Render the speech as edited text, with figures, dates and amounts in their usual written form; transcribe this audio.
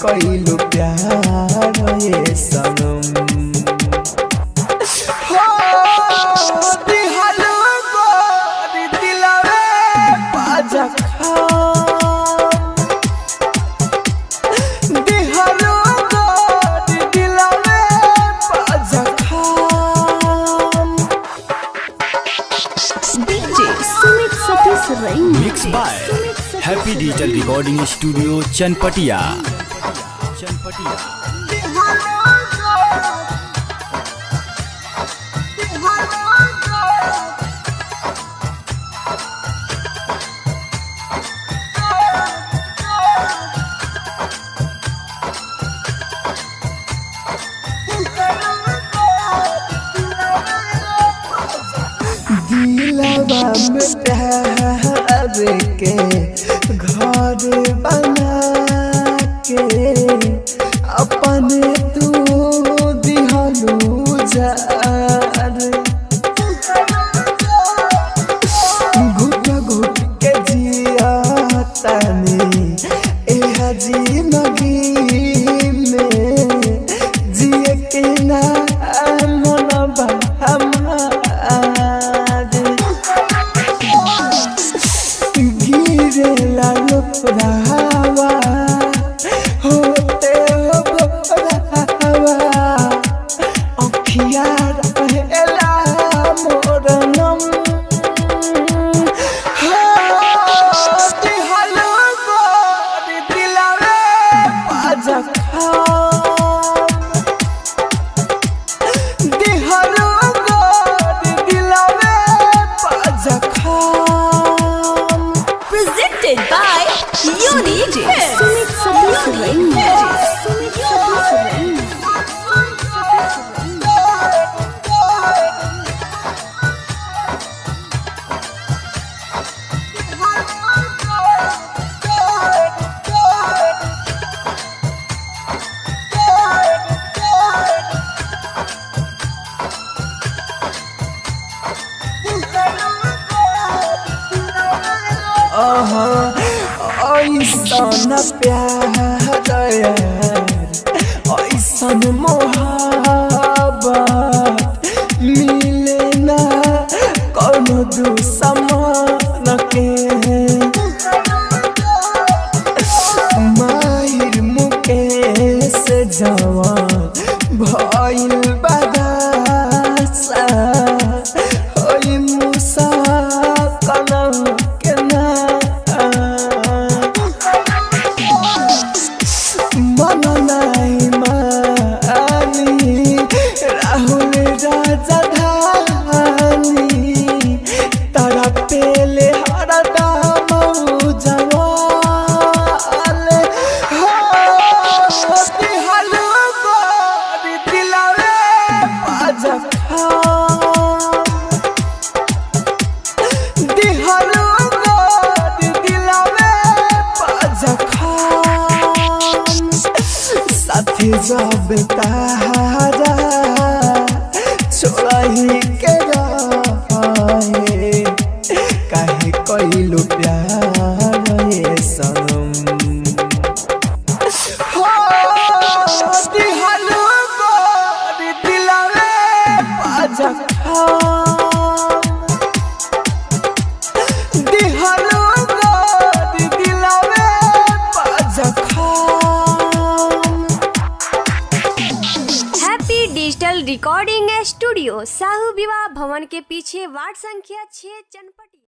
कइलू प्यार ये सनम दिहलू गोरी दिलवे बाजा mix by happy digital recording studio Chanpatia. दिलवा में प्यार के घर बना के अपने तू दिहलू जार घुट घुट के जिया तनी एह जिंदगी में जिए के ना मन रावा होते हो भरावा अखिया रहेला मोर नम दिहलू गोरी दिलवे बाजा दिहलू गोरी दिलवे बाजा presented by Unique ऐसन प्यार ऐसन मोहब्बत मिले ना कौनो दुश्मन के माहिर मुकेश जवान भइल बदासा होई मुसा कलम के ना मन नहीं मानी राहुल राजा धानी तारा पेले हरदा जवाल दिहलू गोरी दिलवे बाजा दिहलू गोरी दिलवे बाजा साथी जब तारा छोड़ही के रहे काहे कइलू प्यार ये सनम दिहलू गोरी दिलवे बाजा दिहलू गोरी दिलवे बाजा डिजिटल रिकॉर्डिंग स्टूडियो साहू विवाह भवन के पीछे वार्ड संख्या 6 चनपटिया।